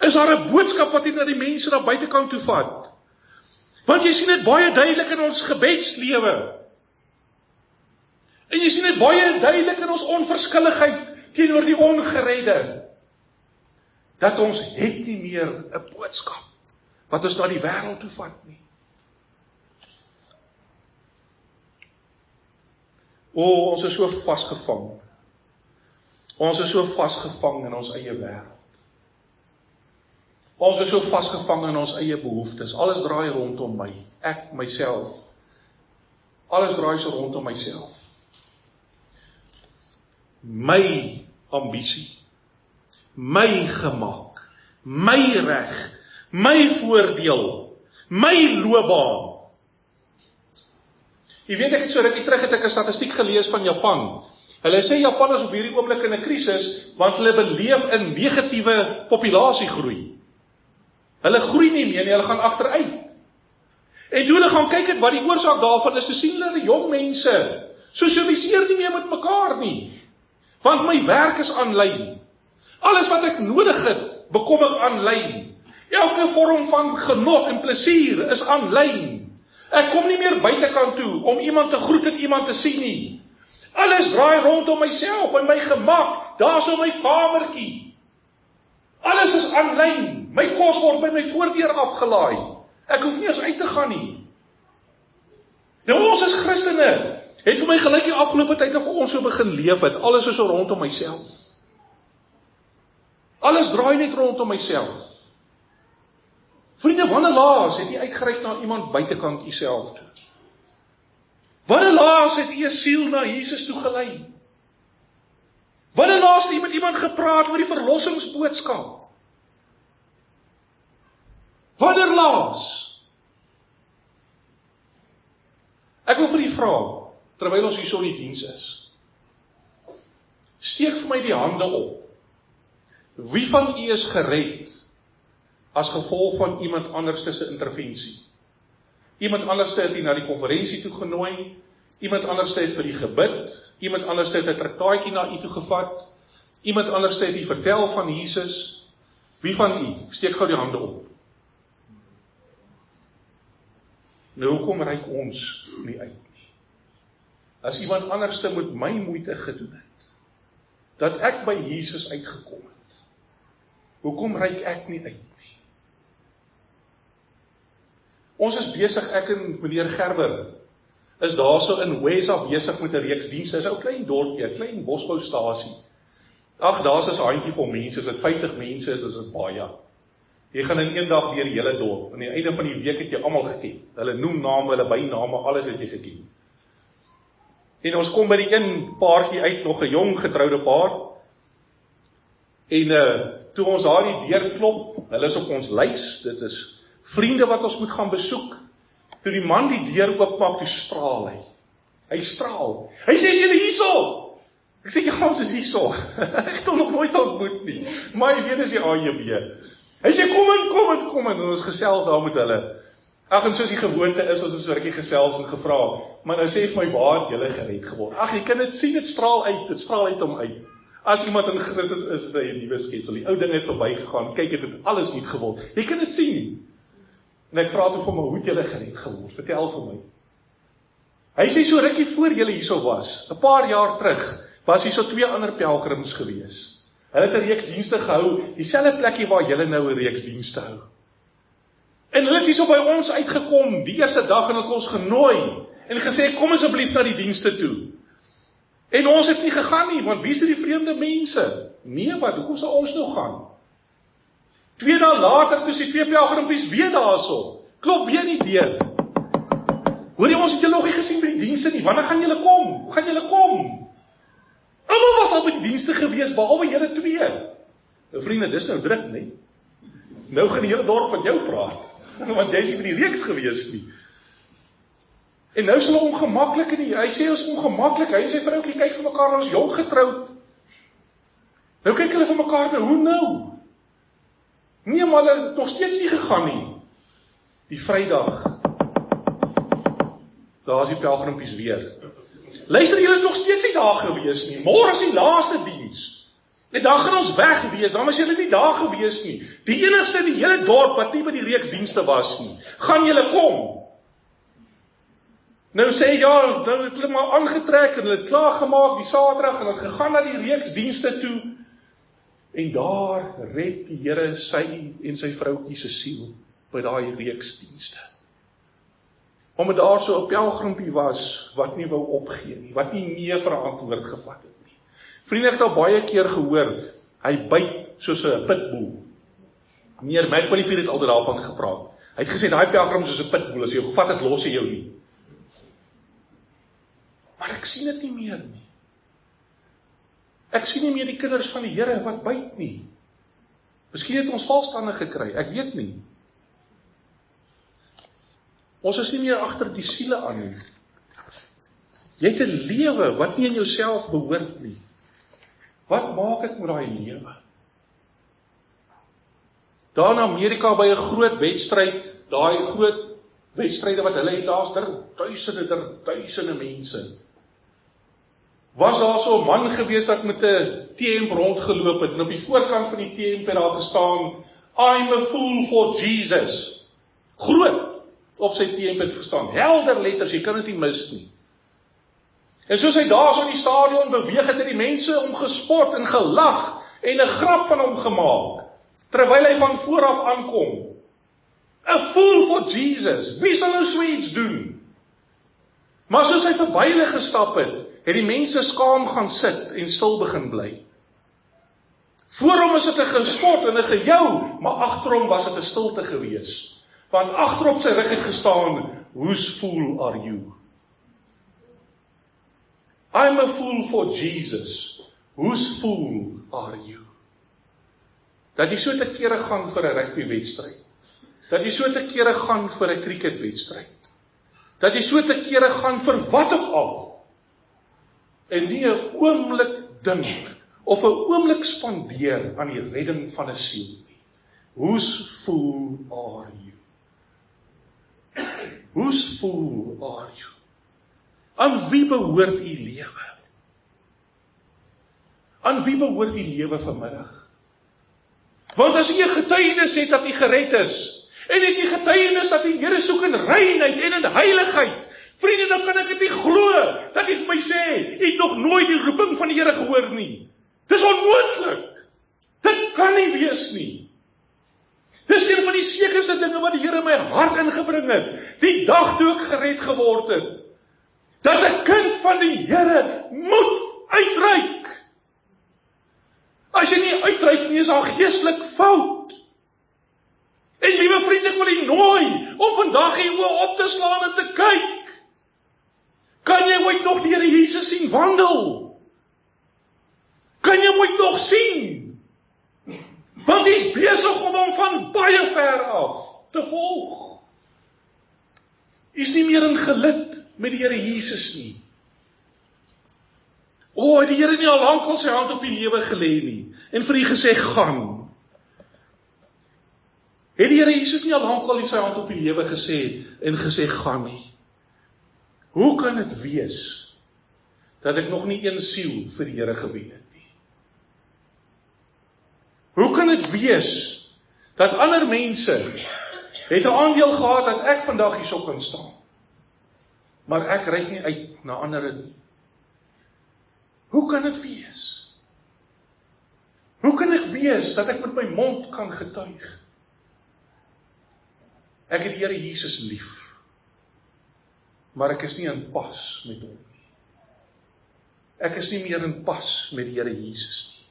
Is daar 'n boodskap wat jy na die mense na buitekant toe vat? Want jy sien dit baie duidelik in ons gebedslewe. En jy sien dit baie duidelik in ons onverskilligheid teenoor die ongeredde. Dat ons het nie meer 'n boodskap wat ons na die wêreld toe vat nie. Ons is so vasgevang. Ons is so vasgevang in ons eie wêreld. Ons is so vasgevang in ons eie behoeftes. Alles draai rondom my, ek, myself. Alles draai so rondom myself. My ambisie, my gemak, my reg, my voordeel, my loopbaan. Jy weet, ek het so rukkie terug het ek 'n statistiek gelees van Japan. Hulle sê Japan is op hierdie oomblik in 'n krisis, want hulle beleef 'n negatiewe populasiegroei. Hulle groei nie meer nie, hulle gaan agteruit. En toe hulle gaan kyk het wat die oorsaak daarvan is, te sien hulle die jong mense sosialiseer nie meer met mekaar nie. Want my werk is aanlyn. Alles wat ek nodig het, bekom ek aanlyn. Elke vorm van genot en plesier is aanlyn. Ek kom nie meer buitekant toe om iemand te groet en iemand te sien nie. Alles draai rondom myself en my gemak, daar so my kamertjie. Alles is aanlyn. My kos word by my voordeur afgelaai. Ek hoef nie eens uit te gaan nie. Nou ons as Christene het vir my gelyk die afgelope tyd of ons so begin leef het. Alles is so rondom myself. Alles draai net rondom myself. Vriende, wanneer laas het jy uitgereik na iemand buitekant jouself toe? Wanneer laas het jy 'n siel na Jesus toe gelei? Wanneer laas het met iemand gepraat oor die verlossingsboodskap? Wanneer laas? Ek wil vir u vra, terwyl ons hier so in die diens is, steek vir my die hande op. Wie van u is gered as gevolg van iemand anders se intervensie? Iemand anders het u na die konferensie toe genooi, iemand anders het vir u gebid, iemand anders het 'n traktaatjie na u toe gevat, iemand anders het u vertel van Jesus. Wie van u? Steek gou die hande op. Nou, hoekom reik ons nie uit nie? As iemand anders met my moeite gedoen het, dat ek by Jesus uitgekom het, hoekom reik ek nie uit nie? Ons is besig, ek en meneer Gerber, is daar so in Wesa besig met 'n reeks dienste. Is 'n ou klein dorpie, 'n klein bosboustasie. Ag, daar's 'n handjievol mense, as dit 50 mense is dit baie. Jy gaan in een dag deur die hele dorp. Aan die einde van die week het jy almal geken. Hulle noemname, hulle byname, alles het jy geken. En ons kom by die een paartjie uit, nog 'n jong getroude paar. En toe ons daar die deur klop, hulle is op ons lys, dit is vriende wat ons moet gaan besoek. Toe die man die deur oopmaak, toe straal hy. Hy straal. Hy sê, "Is julle hierso?" Ek sê, "Ja, ons is hierso." Ek het hom nog nooit ontmoet nie. Maar hy weet is die AJB. Hy sê, kom in, en ons gesels daar met hulle. Ag, en soos die gewoonte is, ons het so rukkie gesels en gevra, maar nou sê vir my, waar het julle gered geword? Ag, jy kan dit sien, dit straal uit hom uit. As iemand in Christus is hy 'n nuwe skepsel. Die ou ding het verbygegaan, kyk, het alles nuut geword. Jy kan dit sien. En ek vra toe vir my, hoe het julle gered geword? Vertel vir my. Hy sê, so rukkie voor julle hierso was, 'n paar jaar terug, was hier so 2 ander pelgrims gewees. Hulle het 'n reeks dienste gehou, dieselfde plekkie waar julle nou 'n reeks dienste hou. En hulle het hierso by ons uitgekom, die eerste dag, en het ons genooi, en gesê, kom asseblief na die dienste toe. En ons het nie gegaan nie, want wie is die vreemde mense? Nee, wat, hoekom sal ons nou gaan? 2 dae later, toe die 2 pelgrimpies weer daarso, klop weer nie deur. Hoor jy, ons het julle nog nie gesien by die dienste nie, wanneer gaan julle kom? Hoe gaan julle kom? Almal was al by die dienste gewees, behalwe julle 2. Nou vriende, dis nou druk, nie? Nou gaan die hele dorp van jou praat, want jy is nie by die reeks gewees nie. En nou is hulle ongemaklik nie, hy sê ons ongemaklik, hy en sy vroukie kyk vir mekaar, ons jong getroud. Nou kyk hulle vir mekaar, nou, hoe nou? Nee, maar hulle het nog steeds nie gegaan nie. Die Vrydag, daar is die pelgrimpies weer. Luister, julle is nog steeds nie daar gewees nie, môre is die laaste diens. En dan gaan ons weg wees, dan was julle nie daar gewees nie. Die enigste in die hele dorp wat nie by die reeks dienste was nie. Gaan julle kom? Nou sê ja, nou het hulle maar aangetrek en hulle het klaargemaak die Saterdag en het gegaan na die reeks dienste toe. En daar red die Here sy en sy vroutjie se siel by daai reeks dienste. Omdat daar so 'n pelgrimpie was wat nie wou opgee nie, wat nie nee vir 'n antwoord gevat het nie. Vriende, ek het al baie keer gehoor, hy byt soos 'n pitbull. Meneer McQuillifier het altyd daarvan gepraat. Hy het gesê, daai pelgrim is soos 'n pitbull, as jy hom gevat het, los hy jou nie. Maar ek sien dit nie meer nie. Ek sien nie meer die kinders van die Here wat byt nie. Miskien het ons valstande gekry, ek weet nie. Ons is nie meer agter die siele aan nie. Jy het 'n lewe wat nie in jouself behoort nie. Wat maak ek met daai lewe? Daar in Amerika by 'n groot wedstryd, daai groot wedstryde wat hulle het, daar's duisende mense. Was daar so 'n man gewees wat met 'n T-hemp rondgeloop het, en op die voorkant van die T-hemp het daar gestaan, I'm a fool for Jesus. Groot op sy T-hemp het gestaan, helder letters, jy kan dit nie mis nie. En soos hy daar so in die stadion beweeg het die mense hom gespot en gelag en 'n grap van hom gemaak, terwyl hy van vooraf aankom. A fool for Jesus, wie sal nou so iets doen? Maar soos hy verby hulle gestap het die mense skaam gaan sit en stil begin bly. Voor hom is dit 'n gespot en 'n gejou, maar agter hom was dit 'n stilte gewees. Want agterop sy rug het gestaan, whose fool are you? I'm a fool for Jesus. Whose fool are you? Dat jy so te kere gaan vir 'n rugbywedstryd. Dat jy so te kere gaan vir 'n cricketwedstryd. Dat jy so te kere gaan vir wat ook al. En nie 'n oomblik dink of 'n oomblik spandeer aan die redding van 'n siel nie. Whose fool are you? Whose fool are you? Aan wie behoort u lewe? Aan wie behoort u lewe vanmiddag? Want as jy 'n getuienis het dat jy gered is, en het jy getuienis dat die Here soek in reinheid en in heiligheid, vriende, dan kan ek dit nie glo, dat jy vir my sê, jy het nog nooit die roeping van die Here gehoor nie. Dis onmoontlik. Dit kan nie wees nie. Dis een van die sekerste dinge wat die Here in my hart ingebring het, die dag toe ek gered geword het, dat 'n kind van die Here moet uitreik. As jy nie uitreik nie, is daar geestelik fout. En liewe vriende, ek wil u nooi om vandag die oë op te slaan en te kyk. Kan jy ooit nog die Here Jesus sien wandel? Kan jy ooit nog sien? Want hy is besig om hom van baie ver af te volg. Hy is nie meer in gelid met die Here Jesus nie. Die Here het nie al lank al sy hand op die lewe gelê nie, en vir u gesê, gaan. Het die Here Jesus nie al lank al sy hand op die lewe gesê, en gesê, gaan nie. Hoe kan dit wees, dat ek nog nie een siel vir die Here gewen het nie? Hoe kan dit wees, dat ander mense, het 'n aandeel gehad, dat ek vandag hierso kan staan, maar ek reik nie uit na ander nie? Hoe kan dit wees? Hoe kan ek wees, dat ek met my mond kan getuig? Ek het die Here Jesus lief, maar ek is nie in pas met hom nie. Ek is nie meer in pas met die Here Jesus nie.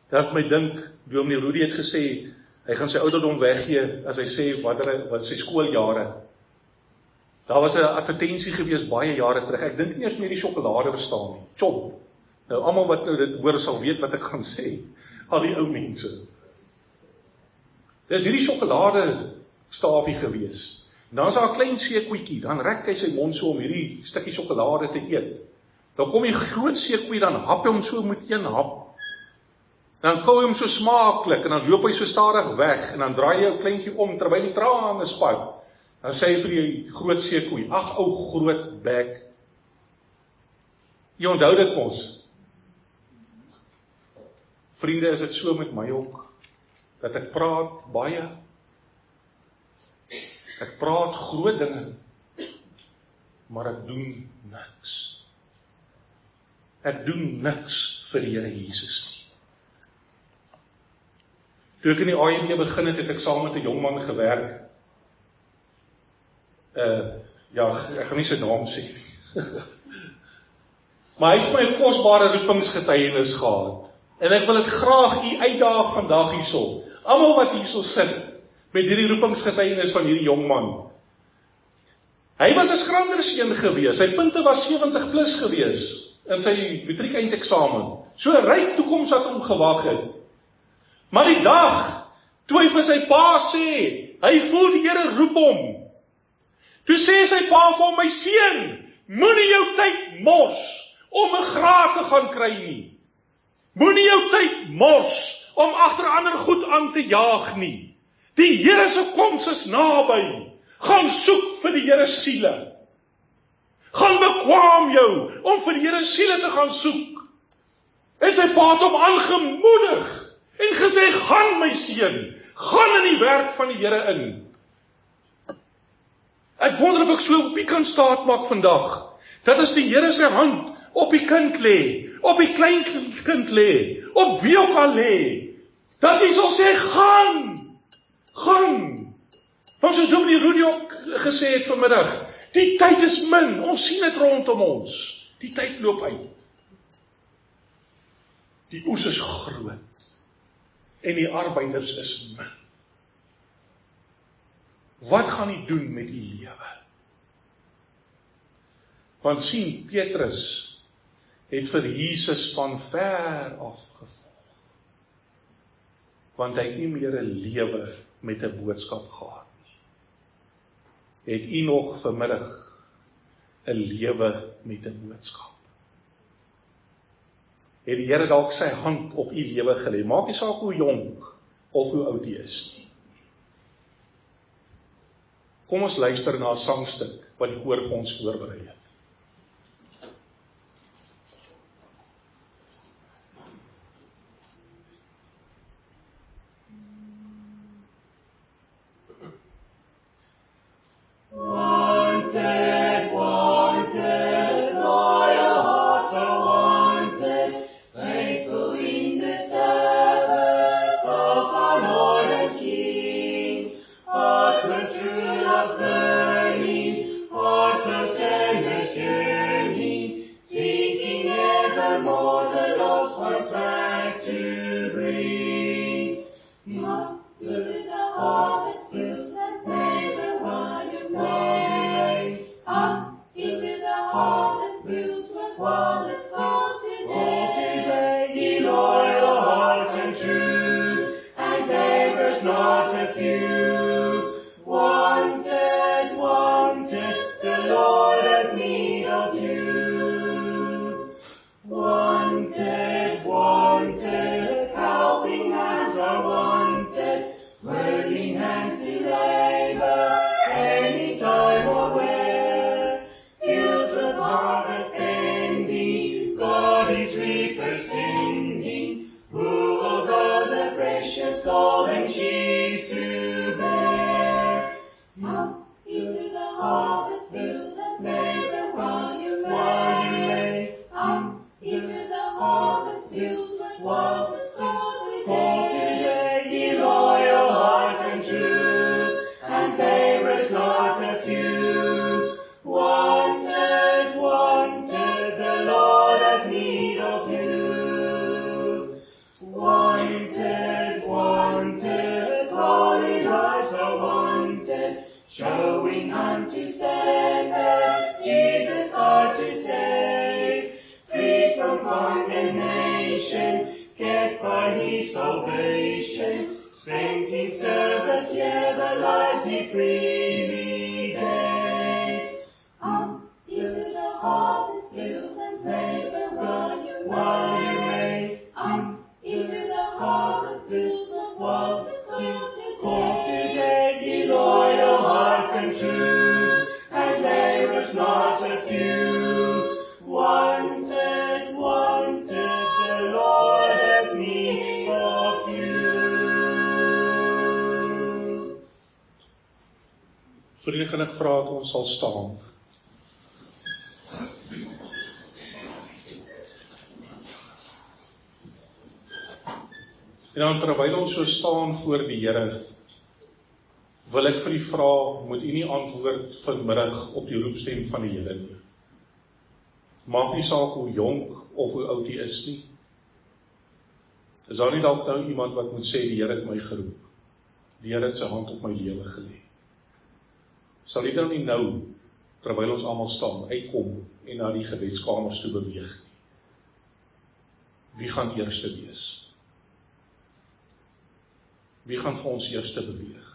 Dat my dink, Dominee Rudy het gesê, hy gaan sy ouderdom weggee, as hy sê, wat sy skooljare. Daar was 'n advertensie gewees baie jare terug, ek dink nie eens meer die sjokolade bestaan nie, Chomp. Nou, almal wat nou dit hoor sal weet wat ek gaan sê, al die ou mense. Dis hierdie sjokolade stafie gewees. Dan is daar 'n klein seekoetjie, dan rek hy sy mond so om hierdie stukkie sjokolade te eet. Dan kom die groot seekoetjie, dan hap hy hom so met een hap. Dan kou hy hom so smaaklik, en dan loop hy so stadig weg, en dan draai hy 'n kleintjie om, terwyl die trane spat. Dan sê hy vir die groot seekoei, ag ou groot bek. Jy onthou dit mos. Vriende, is dit so met my ook, dat ek praat baie, ek praat groot dinge, maar ek doen niks. Ek doen niks vir die Here Jesus nie. Toe ek in die AMB begin het ek saam met 'n jong man gewerk. Ek gaan nie sy naam sê. Maar hy het my 'n kosbare roepingsgetuienis gehad. En ek wil dit graag u uitdaag vandag hierso. Almal wat hierso sit, met hierdie roepingsgetuienis van hierdie jong man. Hy was 'n skranderseun gewees, sy punte was 70 plus gewees, in sy matriek eindeksamen. So 'n ryk toekoms wat hom gewag het. Maar die dag, toe hy vir sy pa sê, hy voel die Here roep hom. Toe sê sy pa vir hom, my seun, moenie jou tyd mors om 'n graad te gaan kry nie. Moenie jou tyd mors om agter ander goed aan te jaag nie. Die Here se koms is naby. Gaan soek vir die Here siele. Gaan bekwam jou om vir die Here siele te gaan soek. En sy pa het hom aangemoedig en gesê, gaan my seun, gaan in die werk van die Here in. Ek wonder of ek so op u kan staat maak vandag, dat as die Here sy hand op die kind lê, op die kleinkind lê, op wie ook al lê, dat hy sal sê, gaan. Want soos Dominee Rudy ook gesê het vanmiddag, die tyd is min, ons sien dit rondom ons, die tyd loop uit. Die oes is groot, en die arbeiders is min. Wat gaan jy doen met die lewe? Want sien, Petrus het vir Jesus van ver af gevolg. Want hy het nie meer 'n lewe met 'n boodskap gehad nie. Het u nog vanmiddag 'n lewe met 'n boodskap? Het die Here dalk sy hand op u lewe gelê? Maak nie saak hoe jonk of hoe oud u is nie. Kom ons luister na 'n sangstuk wat die koor vir ons voorberei het. Wanted, wanted, loyal hearts are wanted, faithful in the service of our Lord and King. Hearts of true love burning, hearts of sinners yearning, seeking evermore the lost ones back to bring. Up to the harvest fields that labor while you lay. Up into the harvest fields with wildest souls today. Ye loyal hearts and true, and laborers not a few. Wanted, wanted, the Lord has need of you. Wanted, wanted, helping hands are wanted, willing hands to labor, anytime or where. Fields with harvest pending, God is reaper singing, who will go the precious golden sheaves to bear. Up into the harvest fields that labor while you lay. Up into the harvest fields with wildest souls today. Ye loyal hearts and true, and laborers not a few. Wanted, wanted, the Lord has need of you. Wanted, wanted, holy lives are wanted, showing unto sinners Jesus' heart to save. Free from condemnation, kept by His salvation, spent in service, yea, the lives He freely gave. Up into the harvest fields and labor while you lay. Up into the harvest fields with wildest souls call today. Ye loyal hearts and true, and laborers not a few. Wanted, wanted, the Lord hath need of you. Vriende, kan ek vra dat ons sal staan? En dan terwyl ons so staan voor die Here, wil ek vir u vra, moet u nie antwoord vanmiddag op die roepstem van die Here nie. Maak nie saak hoe jonk of hoe oud u is nie. Is daar nie dalk nou iemand wat moet sê, die Here het my geroep. Die Here het sy hand op my lewe gelê. Sal u dan nie nou, terwyl ons almal staan, uitkom en na die gebedskamers toe beweeg nie? Wie gaan eerste wees? Wie gaan vir ons eerste beweeg?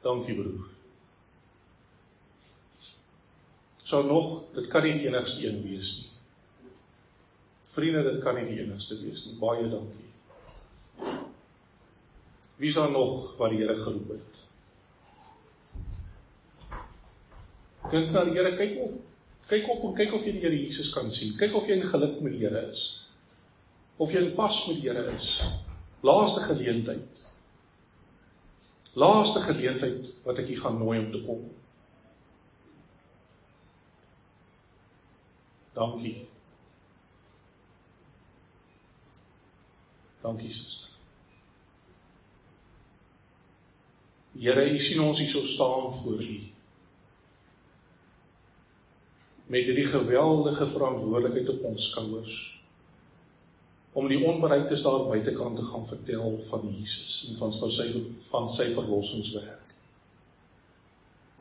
Dankie broer. So nog, dit kan nie die enigste een wees nie. Vriende, dit kan nie die enigste wees nie. Baie dankie. Wie is daar nog wat die Here geroep het? Dink na die Here, kyk op. Kyk op en kyk of jy die Here Jesus kan sien. Kyk of jy in geluk met die Here is. Of jy in pas met die Here is. Laaste geleentheid. Laaste geleentheid wat ek hier gaan nooi om te kom. Dankie. Dankie, suster. Here, u sien ons hier so staan voor u. Met hierdie geweldige verantwoordelikheid op ons skouers. Om die onbereiktes daar buitekant te gaan vertel van Jesus en van sy verlossingswerk.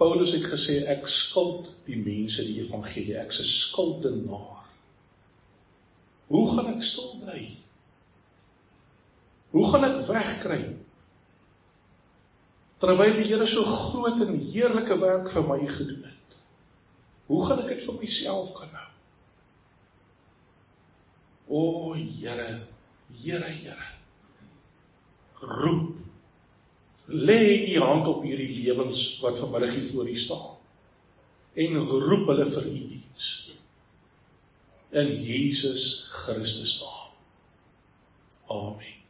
Paulus het gesê, ek skuld die mense die evangelie, ek is 'n skuldenaar. Hoe gaan ek stil bly? Hoe gaan ek wegkry? Terwyl die Here so groot en heerlike werk vir my gedoen het. Hoe gaan ek dit vir myself kan hou? O Here, Here, roep, lê u hand op hierdie lewens wat vanmiddag hier voor u staan, en roep hulle vir u diens, in Jesus Christus naam. Amen.